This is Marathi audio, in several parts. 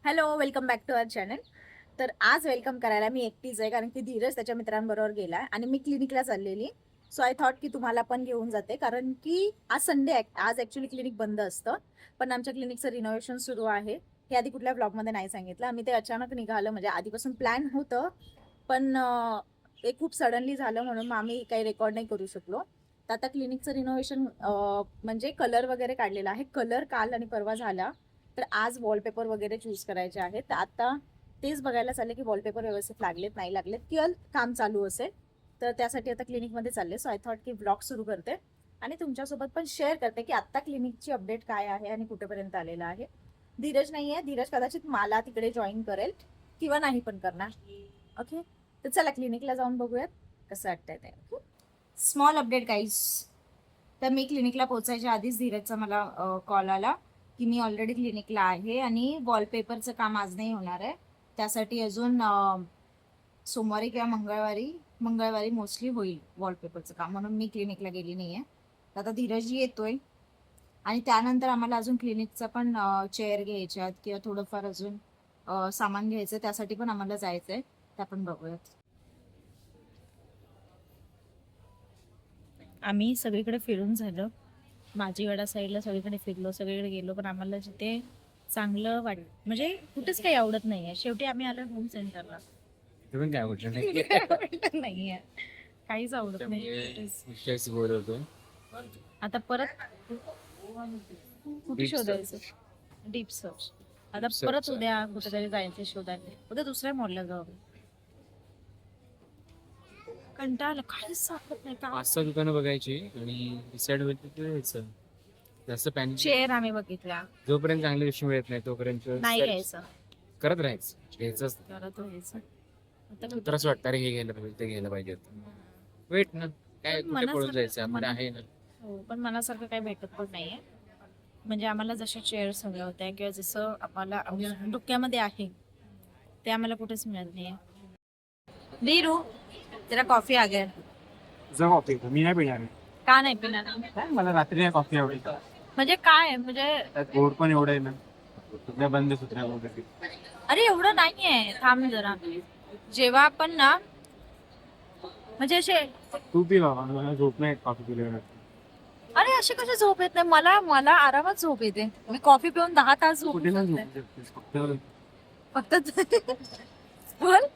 Hello, welcome back to our channel. तर आज वेलकम करायला मी एकटीच आहे, कारण की धीरज त्याच्या मित्रांबरोबर गेला आणि मी क्लिनिकला चाललेली. सो आय थॉट की तुम्हाला पण घेऊन जाते, कारण की आज संडे आहे. आज ॲक्च्युली क्लिनिक बंद असतं, पण आमच्या क्लिनिकचं रिनोव्हेशन सुरू आहे. हे आधी कुठल्या ब्लॉगमध्ये नाही सांगितलं. आम्ही ते अचानक निघालं, म्हणजे आधीपासून प्लॅन होतं, पण ते खूप सडनली झालं, म्हणून मग आम्ही काही रेकॉर्ड नाही करू शकलो. तर आता क्लिनिकचं रिनोव्हेशन म्हणजे कलर वगैरे काढलेला आहे. कलर काल आणि परवा झाला, तर आज वॉलपेपर वगैरे चूज करायचे आहेत. तर आता तेच बघायला चालले की वॉलपेपर व्यवस्थित लागलेत नाही लागलेत, किंवा काम चालू असेल. तर त्यासाठी आता क्लिनिकमध्ये चालले. सो आय थॉट की ब्लॉग सुरू करते आणि तुमच्यासोबत पण शेअर करते की आता क्लिनिकची अपडेट काय आहे आणि कुठेपर्यंत आलेला आहे. धीरज नाही आहे. धीरज कदाचित मला तिकडे जॉईन करेल किंवा नाही पण करणार. ओके, तर चला क्लिनिकला जाऊन बघूयात कसं वाटतंय ते. Small update guys. तर मी क्लिनिकला पोहोचायच्या आधीच धीरजचा मला कॉल आला की मी ऑलरेडी क्लिनिकला आहे आणि वॉलपेपरचं काम आज नाही होणार आहे. त्यासाठी अजून सोमवारी किंवा मंगळवारी मोस्टली होईल वॉलपेपरचं काम, म्हणून मी क्लिनिकला गेली नाही आहे. तर आता धीरजही येतोय आणि त्यानंतर आम्हाला अजून क्लिनिकचा पण चेअर घ्यायच्यात किंवा थोडंफार अजून सामान घ्यायचं, त्यासाठी पण आम्हाला जायचं आहे. ते आपण बघूयात. आम्ही सगळीकडे फिरून झालं. माझीवाडा साईडला सगळीकडे फिरलो, सगळीकडे गेलो, पण आम्हाला जिथे चांगलं म्हणजे कुठेच काही आवडत नाहीये. शेवटी आम्ही आलो होम सेंटरला. काय आवडलं नाही आवडत नाहीये, काहीच आवडत नाही कुठेच. बोलवतो आता परत कुठे शोधायचं? Deep search. आता परत उद्या कुठेतरी जायचं शोधायला. उद्या दुसऱ्या मॉलला जाऊ. कंटाळलं, काहीच सापडत नाही का. 5-6 दुकानं बघायची आणि डिसाईड होईल तिथे यायचं. जास्त पॅनिक चेअर आम्ही बघितला, जोपर्यंत चांगली गोष्टी मिळत नाही तोपर्यंत नाही search घ्यायचं, करत राहायचं. घ्यायचंच करत राहायचं. आता तर असं वाटतं, अरे हे घ्यायला पाहिजे ते घ्यायला पाहिजे. वेट ना, काय पण कुठे पळून जायचं, मना आम्हाला आहे ना. हो, पण मनासारखं काही भेटत पण नाहीये. म्हणजे आम्हाला जशा चेअर्स हव्या होत्या किंवा जसं आम्हाला डोक्यामध्ये आहे ते आम्हाला कुठेच मिळत नाहीये. धीरू, तेरा कॉफी आ गया. तुझा कॉफी मी नाही पिणार. का नाही पिणार? काय मला रात्री नाही कॉफी आवडत. म्हणजे काय म्हणजे? त्यात गोड पण एवढं आहे ना, सध्या बंद सुद्धा वगैरे. अरे एवढं नाहीये, थांब जरा. जेव्हा आपण ना म्हणजे असे, तू पी बाबा, मला झोप नाही कॉफी पिल्यावर. अरे असे कसे झोप येत नाही? मला मला आरामात झोप येते. मी कॉफी पिऊन 10 तास झोपू कुठे ना शकते. झोपू शकतेस फक्त बोल.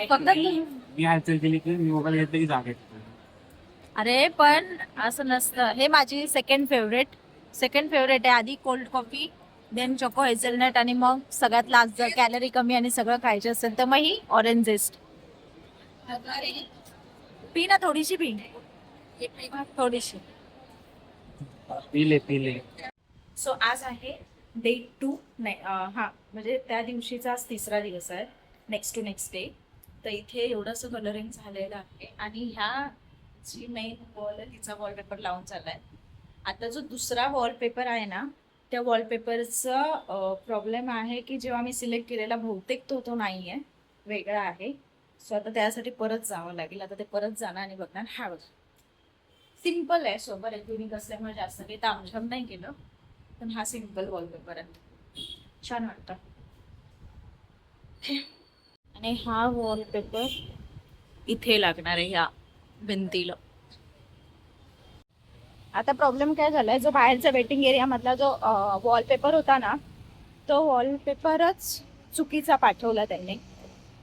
फक्त मी हालचाल केली की मी मोबाईल घेतला की जागा येते. अरे पण असं नसतं. हे माझी सेकंड फेवरेट आहे. आधी cold coffee, then choco hazelnut, आणि मग सगळ्यात लास्ट जर कॅलरी कमी आणि सगळं खायचं असेल तर मग ही ऑरेंज झेस्ट. पी ना, थोडीशी पी, थोडीशी. पिले सो आज आहे डे 2. नाही, हा म्हणजे त्या दिवशीचा आज तिसरा दिवस आहे. Next day. तर इथे एवढंसं कलरिंग झालेलं आहे आणि ह्या जी मेन वॉल आहे तिचा वॉलपेपर लावून चाललाय. आता जो दुसरा वॉलपेपर आहे ना, त्या वॉलपेपरचा प्रॉब्लेम आहे की जेव्हा मी सिलेक्ट केलेला बहुतेक तो नाही आहे, वेगळा आहे. सो आता त्यासाठी परत जावं लागेल. आता ते परत जाणार आणि बघणार. हा बघ, सिम्पल आहे, सोबत युनिक असल्यामुळे जास्त काही तामझाम नाही केलं, पण हा सिम्पल वॉलपेपर आहे, छान वाटतं. आणि हा वॉलपेपर इथे लागणार आहे, ह्या भिंतीला. आता प्रॉब्लेम काय झालाय, जो बाहेरचा वेटिंग एरिया मधला जो वॉलपेपर होता ना, तो वॉलपेपरच चुकीचा पाठवला त्यांनी.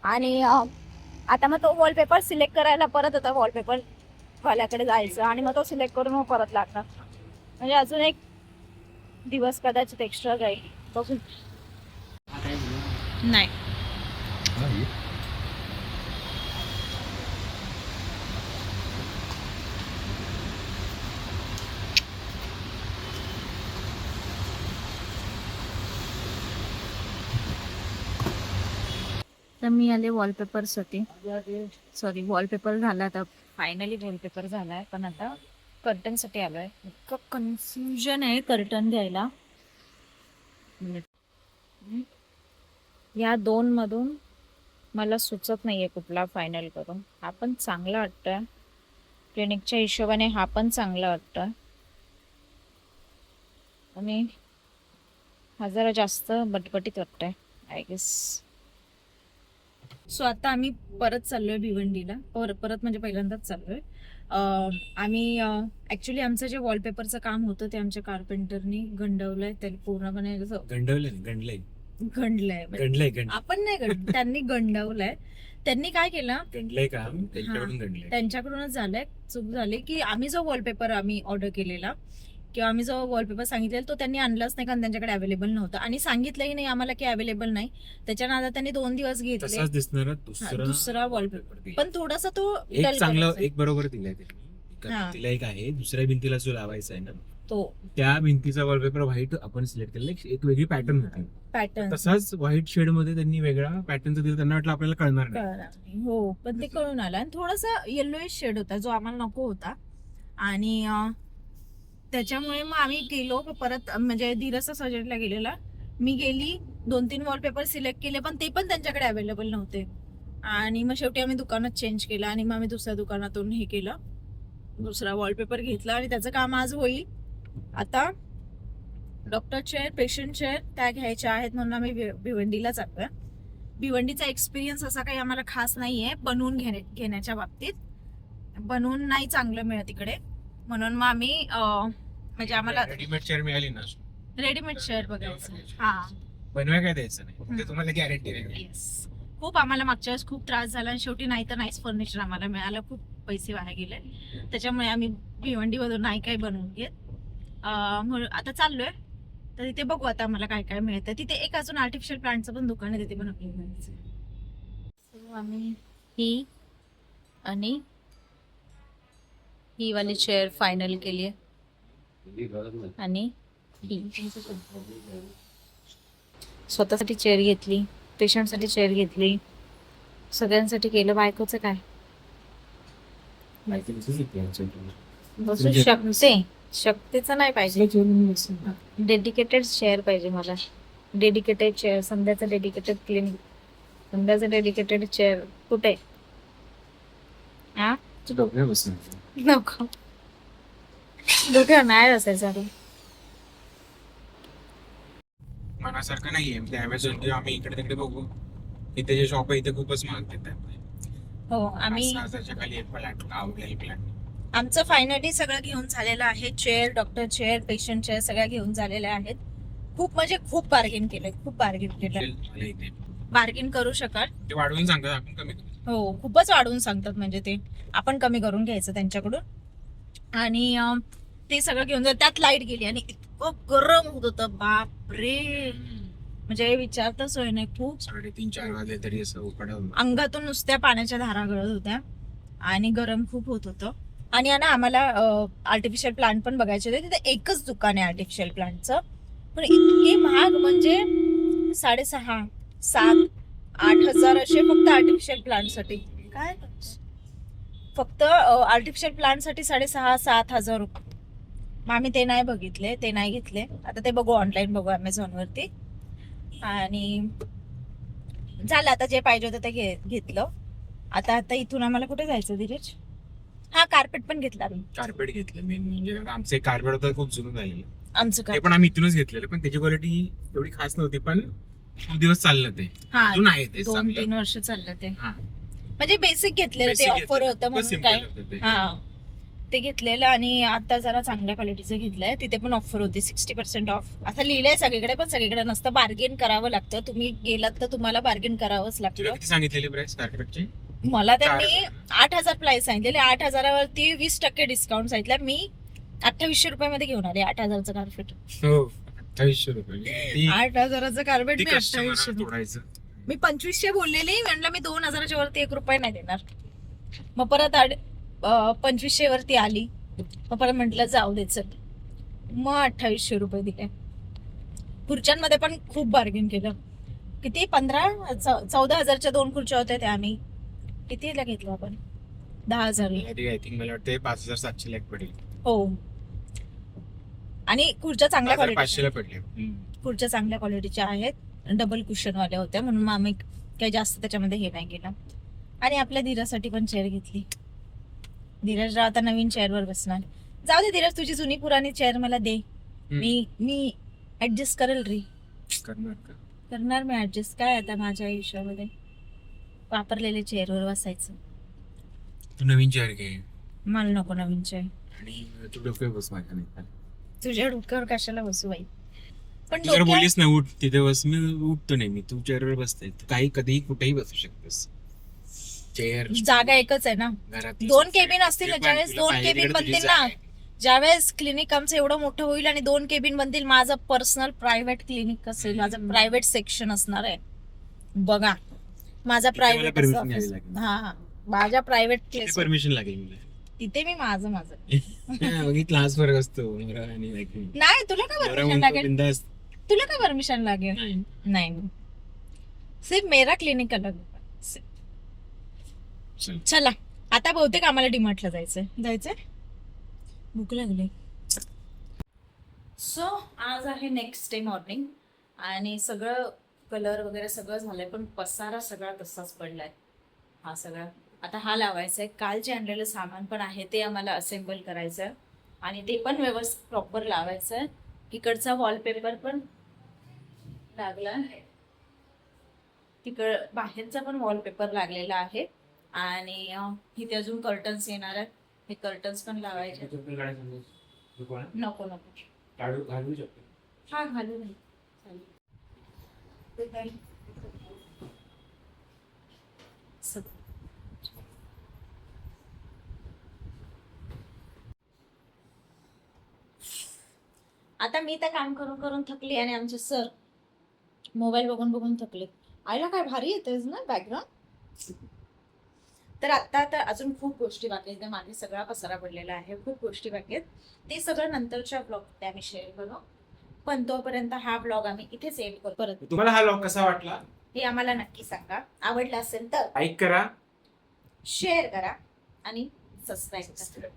आणि आता मग तो वॉलपेपर सिलेक्ट करायला परत आता वॉलपेपर वाल्याकडे जायचं आणि मग तो सिलेक्ट करून मग परत लागणार. म्हणजे अजून एक दिवस कदाचित एक्स्ट्रा जाईल, बघू. नाही, तर मी आले वॉलपेपरसाठी. वॉलपेपर झाला, आता फायनली वॉलपेपर झालाय, पण आता कर्टनसाठी आलोय. इतकं कन्फ्युजन आहे कर्टन घ्यायला. या 2 मधून मला सुचत नाहीये कुठला फायनल करून. हा पण चांगला वाटतोय, क्लिनिकच्या हिशोबाने हा पण चांगला वाटतोय, आणि हा जरा जास्त बटबटीत वाटतंय आय गेस. सो आता आम्ही परत चाललोय भिवंडीला. परत म्हणजे पहिल्यांदाच चाललोय. आम्ही ऍक्च्युली आमचं जे वॉलपेपरचं काम होतं ते आमच्या कार्पेंटरनी गंडवलंय. त्याला पूर्णपणे गंडलंय गंडलंय. आपण नाही त्यांनी गंडवलंय. त्यांनी काय केलं, गंडलंय काम त्यांच्याकडूनच झालंय. चूक झाली की आम्ही जो वॉलपेपर ऑर्डर केलेला किंवा आम्ही जो वॉलपेपर सांगितलेला तो त्यांनी आणलाच नाही, कारण त्यांच्याकडे अवेलेबल नव्हता. आणि सांगितलंही नाही आम्हाला की अवेलेबल नाही. त्याच्या नादात त्यांनी 2 दिवस घेतले. तसाच दिसणार दुसरा वॉलपेपर, पण थोडासा तो एक चांगलं एक बरोबर दिलाय हा. त्यांनी. तिला एक आहे दुसऱ्या भिंतीला जो लावायचा आहे ना, तो त्या भिंतीचा वॉलपेपर व्हाईट आपण सिलेक्ट केलेला. एक वेगळी पॅटर्न होती. पॅटर्न तसाच व्हाईट शेड मध्ये त्यांनी वेगळा पॅटर्न दिला. त्यांना वाटलं आपल्याला कळणार नाही. हो, पण ते कळून आलं. आणि थोडासा येल्लोइश शेड होता जो आम्हाला नको होता. आणि त्याच्यामुळे मग आम्ही गेलो परत, म्हणजे धीरजचा सजेस्टला गेलेला. मी गेली 2-3 वॉलपेपर सिलेक्ट केले, पण ते पण त्यांच्याकडे अवेलेबल नव्हते. आणि मग शेवटी आम्ही दुकानात चेंज केलं आणि मग आम्ही दुसऱ्या दुकानातून हे केलं, दुसरा वॉलपेपर घेतला. आणि त्याचं काम आज होईल. आता डॉक्टर चेअर, पेशंट चेअर त्या घ्यायच्या आहेत म्हणून आम्ही भिवंडीला जातोय. भिवंडीचा एक्सपिरियन्स असा काही आम्हाला खास नाहीये बनवून घेण्याच्या बाबतीत. बनवून नाही चांगलं मिळत इकडे, म्हणून मग आम्ही म्हणजे आम्हाला रेडीमेड चेअर मिळाली ना, रेडीमेड चेअर बघायचं. हा, बनवाय काय द्यायचं नाही, ते तुम्हाला गॅरंटी आहे. येस. खूप आम्हाला मागच्या वेळेस खूप त्रास झाला आणि शेवटी नाही तर नाहीच फर्निचर आम्हाला मिळालं. खूप पैसे वाया गेले. त्याच्यामुळे आम्ही भिवंडीमधून नाही काही बनवून घेत. म्हणून आता चाललोय, तर तिथे बघू आता आम्हाला काय काय मिळतं. तिथे एक अजून आर्टिफिशियल प्लांटचं पण दुकान आहे, तिथे पण आपल्याला आम्ही ही आणि ही वाली चेअर फायनल केली आहे. आणि ही स्वतःसाठी चेअर घेतली, पेशंटसाठी चेअर घेतली, सगळ्यांसाठी केलं. बायकोचं काय बसू शकते, शक्तीचं नाही पाहिजे. डेडिकेटेड चेअर पाहिजे मला. डेडिकेटेड चेअर, संध्याचं डेडिकेटेड क्लिनिक, संध्याचं डेडिकेटेड चेअर कुठे? हा नको, डोक्यावर नाही असायचं. मनासारखं नाहीये ते अमेझॉन किंवा आम्ही इकडे तिकडे बघू. इथे जे शॉप आहे इथे खूपच महाग देतात. हो, आम्ही 5,000च्या खाली एक प्लॅट आवडेल प्लॅट. आमचं फायनली सगळं घेऊन झालेलं आहे. Chair, doctor chair, patient chair सगळ्या घेऊन झालेल्या आहेत. खूप म्हणजे खूप बार्गेन केलंय, खूप बार्गेन केलंय. बार्गेन करू शकाल ते वाढवून सांगतात, आपण कमी करू. हो, खूपच वाढवून सांगतात. म्हणजे ते आपण कमी करून घ्यायचं त्यांच्याकडून. आणि ते सगळं घेऊन जात. त्यात लाईट गेली आणि इतकं गरम होत होतं, बापरे, म्हणजे विचारता सोय नाही. खूप 3:30-4 वाजले तरी असं उकडं अंगातून नुसत्या पाण्याच्या धारा गळत होत्या आणि गरम खूप होत होतं. आणि ना आम्हाला आर्टिफिशियल प्लांट पण बघायचे होते. तिथे एकच दुकान आहे आर्टिफिशियल प्लांटचं, पण इतके महाग, म्हणजे 6,500, 7,000, 8,000 असे फक्त आर्टिफिशियल प्लांटसाठी. काय फक्त आर्टिफिशियल प्लांटसाठी 6,500-7,000 रुपये. मग आम्ही ते नाही बघितले, ते नाही घेतले. आता ते बघू, ऑनलाईन बघू अमेझॉन वरती. आणि झालं, आता जे पाहिजे होतं ते घेतलं. आता इथून आम्हाला कुठे जायचं धीरज? हा, कार्पेट पण घेतला आम्ही. कार्पेट घेतलं मेन म्हणजे. आमचे कार्पेट होतं खूप जुनं झालेलं. आमचं ते पण आम्ही इथूनच घेतलेलं, पण त्याची क्वालिटी एवढी खास नव्हती, पण खूप दिवस चाललं ते. हा, अजून आहे ते 2-3 वर्ष चाललं ते. हा, म्हणजे बेसिक घेतलेलं ते, ऑफर होतं म्हणून काय. हा, ते घेतलेलं. आणि आता जरा चांगल्या क्वालिटीचं घेतलंय. तिथे पण ऑफर होती 60% ऑफ. असं लिहिलंय सगळीकडे, पण सगळीकडे नसतं. बार्गेन करावं लागतं. तुम्ही गेलात तर तुम्हाला बार्गेन करावंच लागतं. किती सांगितलेली प्राइस कार्पेटची? मला त्यांनी 8,000 प्राइस सांगितलेले. 8,000वरती 20% डिस्काउंट सांगितलं. मी 2800 रुपयामध्ये घेऊन आले 8,000चं कार्पेट. हो, 2800 रुपये. 8,000चं कार्पेट मी 2800. तोडायचं. मी 2500 बोललेली, म्हणलं मी 2,000च्या वरती 1 रुपया नाही देणार. मग परत 2500 वरती आली. मग परत म्हटलं जाऊ दे चल, मग 2800 रुपये दिले. खुर्च्यांमध्ये पण खूप बार्गेन केलं. किती 14,000च्या 2 खुर्च्या होत्या त्या. आम्ही कितीला घेतलं आपण? 10,000. आय थिंक मला वाटतं 5,700 ला पडेल. हो, आणि खुर्च्या चांगल्या 5,500 ला क्वालिटीच्या. पडले. खुर्च्या चांगल्या क्वालिटीच्या आहेत, डबल कुशन वाल्या होत्या, म्हणून मग आम्ही काही जास्त त्याच्यामध्ये हे नाही केलं. आणि आपल्या धीरासाठी पण चेअर घेतली. धीरजराव आता नवीन चेअरवर बसणार. जाऊ दे धीरज, तुझी जुनी पुराणी चेअर मला दे, मी ऍडजस्ट करेल रे. करणार का? करणार मी ऍडजस्ट. काय आता माझ्या आयुष्यामध्ये वापरलेले चेअरवर बसायचं. तू नवीन चेअर घे मला नको नवीन चेअर. आणि तू डोक्यावर बस माझ्या नाही. तुझ्या डोक्यावर कशाला बसू बाई. पण तू जर बोललीस ना उठ तिथे बस, मी उठतो नेहमी. तू चेअरवर बसते, काही कधीही कुठेही बसू शकतेस. चेअर जागा एकच आहे ना. घरात 2 केबिन असतील ना, ज्यावेळेस 2 केबिन बनतील ना, ज्यावेळेस क्लिनिक आमचं एवढं मोठं होईल आणि 2 केबिन बनतील, माझं पर्सनल प्रायव्हेट क्लिनिक असेल, माझं प्रायव्हेट सेक्शन असणार आहे. बघा माझा प्रायव्हेट परमिशन घ्यावी लागेल. हा माझ्या प्रायव्हेट प्लेस परमिशन लागेल मला. तिथे मी माझं बघितलं हाच फरक असतो नवरा आणि बायको. नाही. तुला काय नवरा परमिशन म्हणतो लागेल? बिंदास. तुला काय परमिशन लागेल? नाही. सिर्फ मेरा क्लिनिक अलग है. चल. चला आता बहुतेक आम्हाला डीमार्टला जायचंय. भूक लागली. सो आज आहे नेक्स्ट डे मॉर्निंग आणि सगळं कलर वगैरे सगळं झालंय, पण पसारा सगळा तसाच पडलाय. हा सगळा आता हा लावायचा आहे. काल जे आणलेलं सामान पण आहे ते आम्हाला असेंबल करायचं आहे आणि ते पण व्यवस्थित प्रॉपर लावायचं आहे. इकडचा वॉलपेपर पण लागला, तिकड बाहेरचा पण वॉलपेपर लागलेला आहे आणि इथे अजून कर्टन्स येणार आहेत. हे कर्टन्स पण लावायचे. नको घालू शकतो. हा घालू नाही. आता मी तर काम करून करून थकली आणि आमचे सर मोबाईल बघून बघून थकले. आईला काय भारी येतेच ना बॅकग्राऊंड. तर आता तर अजून खूप गोष्टी बाकी आहेत. मागे सगळा पसारा पडलेला आहे, खूप गोष्टी बाकी आहेत. ते सगळं नंतरच्या ब्लॉग आम्ही शेअर करू. पण तोपर्यंत हा ब्लॉग आम्ही इथेच एंड करू. परत तुम्हाला हा व्लॉग कसा वाटला हे आम्हाला नक्की सांगा. आवडला असेल तर लाईक करा, शेअर करा आणि सबस्क्राईब करा.